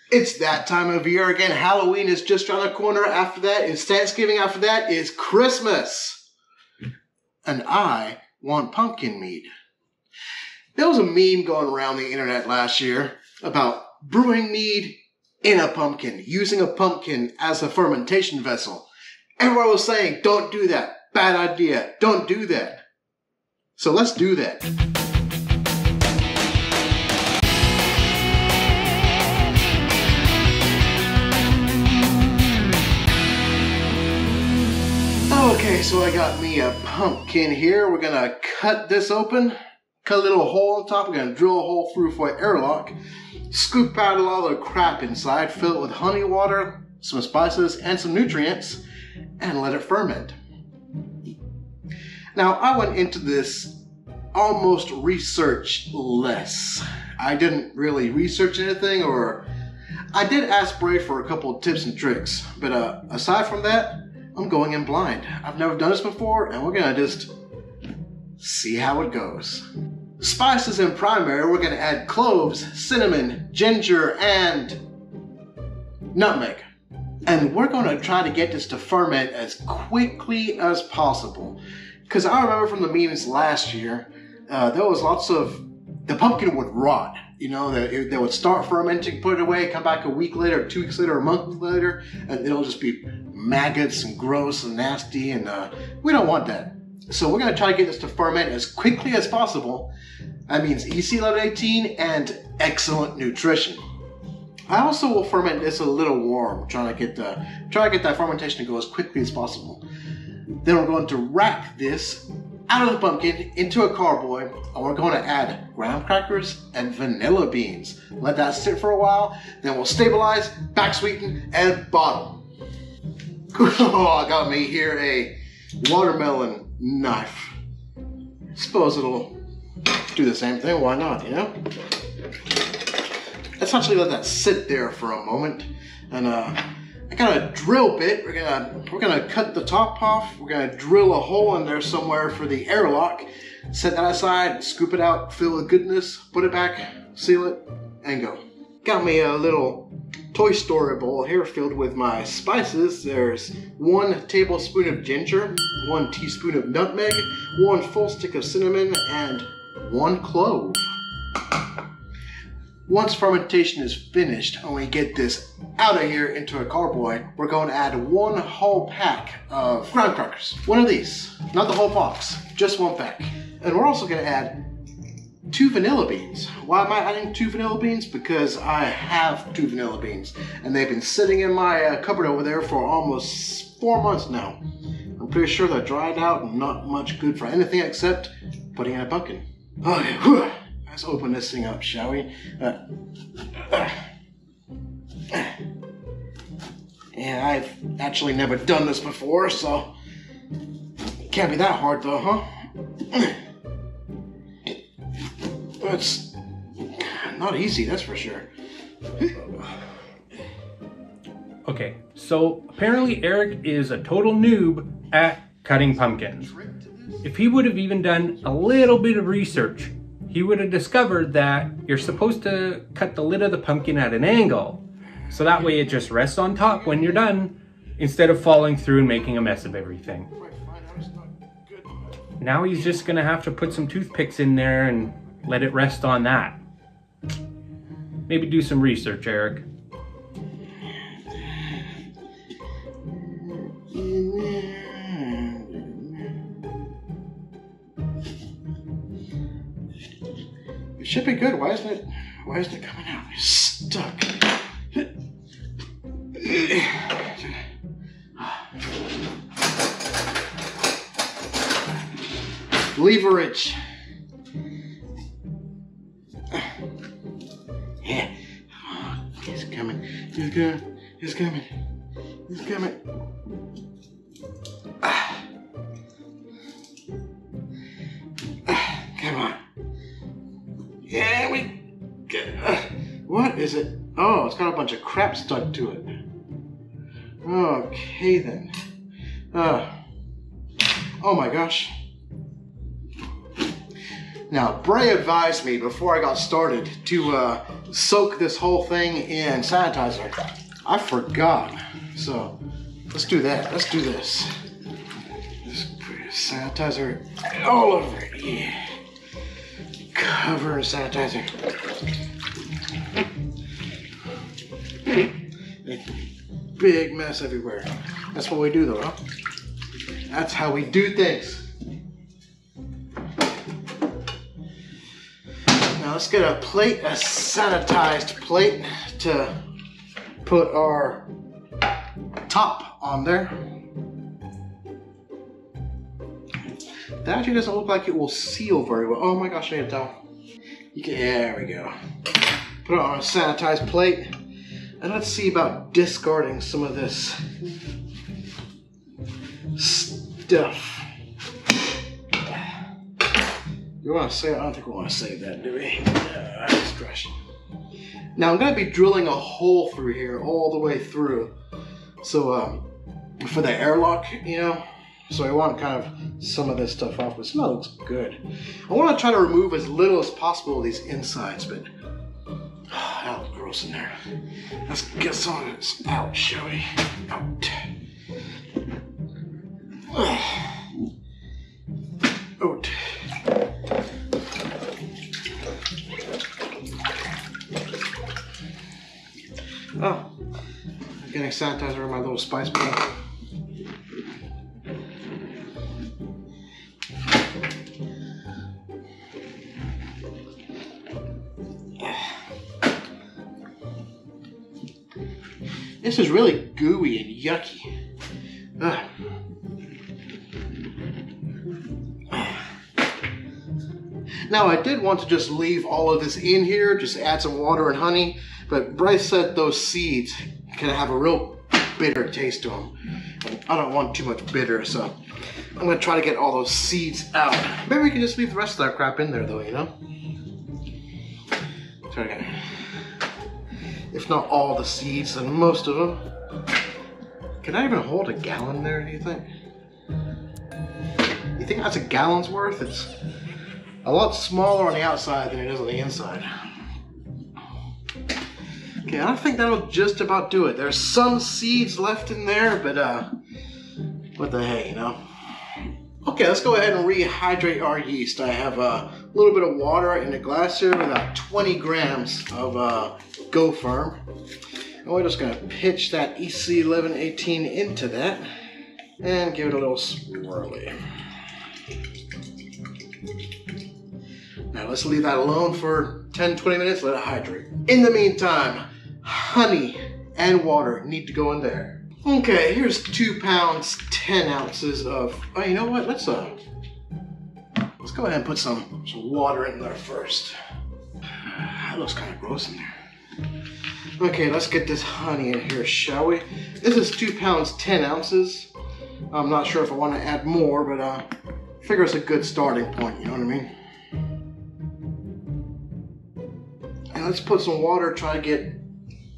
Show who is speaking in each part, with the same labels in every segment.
Speaker 1: It's that time of year again. Halloween is just around the corner. After that is Thanksgiving. After that is Christmas. And I want pumpkin mead. There was a meme going around the internet last year about brewing mead in a pumpkin, using a pumpkin as a fermentation vessel. Everyone was saying, don't do that. Bad idea. Don't do that. So let's do that. Okay, so I got me a pumpkin here. We're gonna cut this open, cut a little hole on top. We're gonna drill a hole through for an airlock, scoop out a lot of the crap inside, fill it with honey water, some spices, and some nutrients, and let it ferment. Now, I went into this almost researchless. I didn't really research anything, or I did ask Bray for a couple of tips and tricks, but aside from that, I'm going in blind. I've never done this before, and we're gonna just see how it goes. Spices in primary, we're gonna add cloves, cinnamon, ginger, and nutmeg. And we're gonna try to get this to ferment as quickly as possible. Because I remember from the memes last year, there was lots of, the pumpkin would rot. You know, they would start fermenting, put it away, come back a week later, 2 weeks later, a month later, and it'll just be maggots and gross and nasty, and we don't want that. So we're gonna try to get this to ferment as quickly as possible. That means EC level 18 and excellent nutrition. I also will ferment this a little warm, trying to get that fermentation to go as quickly as possible. Then we're going to rack this out of the pumpkin into a carboy, and we're going to add graham crackers and vanilla beans. Let that sit for a while, then we'll stabilize, back sweeten, and bottle. Oh, I got me here a watermelon knife. Suppose it'll do the same thing, why not, you know? Let's actually let that sit there for a moment, and I got a drill bit. We're gonna cut the top off. We're gonna drill a hole in there somewhere for the airlock. Set that aside, scoop it out, fill with goodness, put it back, seal it, and go. Got me a little Toy Story bowl here filled with my spices. There's 1 tablespoon of ginger, 1 teaspoon of nutmeg, 1 full stick of cinnamon, and 1 clove. Once fermentation is finished and we get this out of here into a carboy, we're going to add 1 whole pack of graham crackers. One of these, not the whole box, just 1 pack. And we're also going to add 2 vanilla beans. Why am I adding 2 vanilla beans? Because I have 2 vanilla beans, and they've been sitting in my cupboard over there for almost 4 months now. I'm pretty sure they're dried out and not much good for anything except putting in a pumpkin. Okay, whew. Let's open this thing up, shall we? Yeah, I've actually never done this before, so it can't be that hard though, huh? It's not easy, that's for sure.
Speaker 2: Okay, so apparently Eric is a total noob at cutting pumpkins. If he would have even done a little bit of research, he would have discovered that you're supposed to cut the lid of the pumpkin at an angle, so that way it just rests on top when you're done, instead of falling through and making a mess of everything. Now he's just gonna have to put some toothpicks in there and let it rest on that. Maybe do some research, Eric.
Speaker 1: It should be good. Why isn't it coming out? It's stuck. Leverage. Yeah. He's coming. He's coming. He's coming. He's coming. Come on. Yeah, we get. What is it? Oh, it's got a bunch of crap stuck to it. Okay then. Oh my gosh. Now, Bray advised me before I got started to soak this whole thing in sanitizer. I forgot. So let's do that. Let's do this. Just put sanitizer all over it. Yeah. Cover in sanitizer. Big mess everywhere. That's what we do though, huh? That's how we do things. Now let's get a plate, a sanitized plate to put our top on there. That actually doesn't look like it will seal very well. Oh my gosh, I need a towel. There we go. Put it on a sanitized plate. And let's see about discarding some of this stuff. You want to save? I don't think we want to save that, do we? That's trash. Now I'm going to be drilling a hole through here all the way through. So for the airlock, you know. So I want kind of some of this stuff off, but some of it looks good. I want to try to remove as little as possible of these insides, but that looks gross in there. Let's get some of this out, shall we? Out. Out. Oh, I'm getting sanitizer in my little spice bottle. This is really gooey and yucky. Ugh. Now I did want to just leave all of this in here, just add some water and honey, but Bryce said those seeds can have a real bitter taste to them. I don't want too much bitter, so I'm gonna try to get all those seeds out. Maybe we can just leave the rest of that crap in there though, you know? Try again. If not all the seeds, then most of them. Can I even hold a gallon there, do you think? You think that's a gallon's worth? It's a lot smaller on the outside than it is on the inside. Okay, I think that'll just about do it. There's some seeds left in there, but what the heck, you know? Okay, let's go ahead and rehydrate our yeast. I have a little bit of water in a glass here with about 20 grams of Go Firm. And we're just gonna pitch that EC1118 into that and give it a little swirly. Now let's leave that alone for 10-20 minutes, let it hydrate. In the meantime, honey and water need to go in there. Okay, here's 2 pounds, 10 ounces of, oh, you know what, let's go ahead and put some water in there first. That looks kind of gross in there. Okay, let's get this honey in here, shall we? This is 2 pounds, 10 ounces. I'm not sure if I want to add more, but I figure it's a good starting point, you know what I mean? And let's put some water, try to get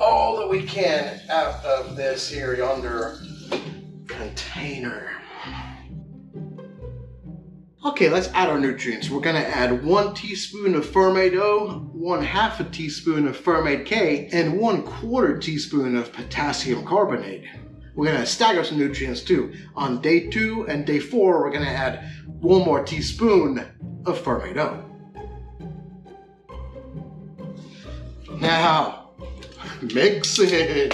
Speaker 1: all that we can out of this here yonder container. Okay, let's add our nutrients. We're gonna add 1 teaspoon of FermO, 1/2 teaspoon of FermK, and 1/4 teaspoon of potassium carbonate. We're gonna stagger some nutrients too. On day 2 and day 4, we're gonna add 1 more teaspoon of FermO. Now, mix it.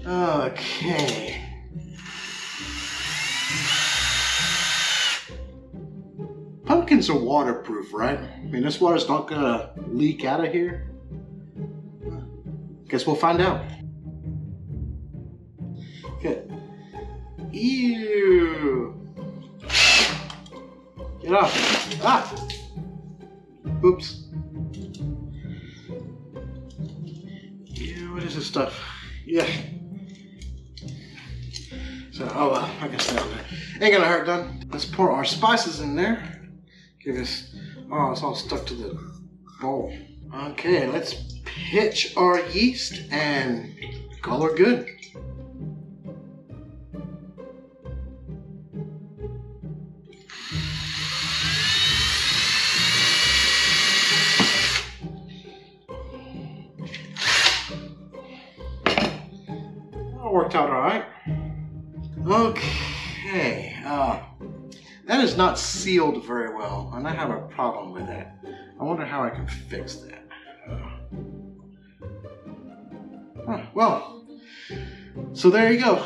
Speaker 1: Okay. Pumpkins are waterproof, right? I mean, this water's not gonna leak out of here. Guess we'll find out. Good. Ew. Get off. Ah. Oops. Ew, what is this stuff? Yeah. So, oh well, I can stay on there. Ain't gonna hurt none. Let's pour our spices in there. Give us, oh, it's all stuck to the bowl. Okay, let's hitch our yeast and call her good. That worked out all right. Okay, that is not sealed very well, and I have a problem with that. I wonder how I can fix that. Well, so there you go.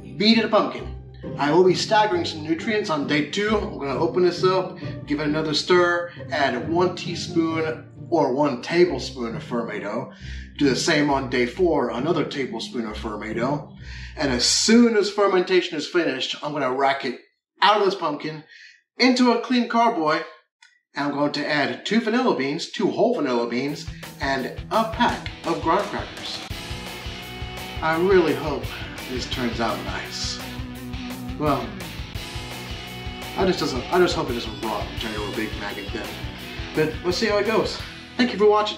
Speaker 1: Mead in a pumpkin. I will be staggering some nutrients on day 2. I'm going to open this up, give it another stir, add 1 teaspoon or 1 tablespoon of FermO. Do the same on day 4, another tablespoon of FermO. And as soon as fermentation is finished, I'm going to rack it out of this pumpkin into a clean carboy. And I'm going to add 2 vanilla beans, 2 whole vanilla beans, and a pack of graham crackers. I really hope this turns out nice. Well, I just hope it doesn't rot and turn into a big maggot then. But let's see how it goes. Thank you for watching.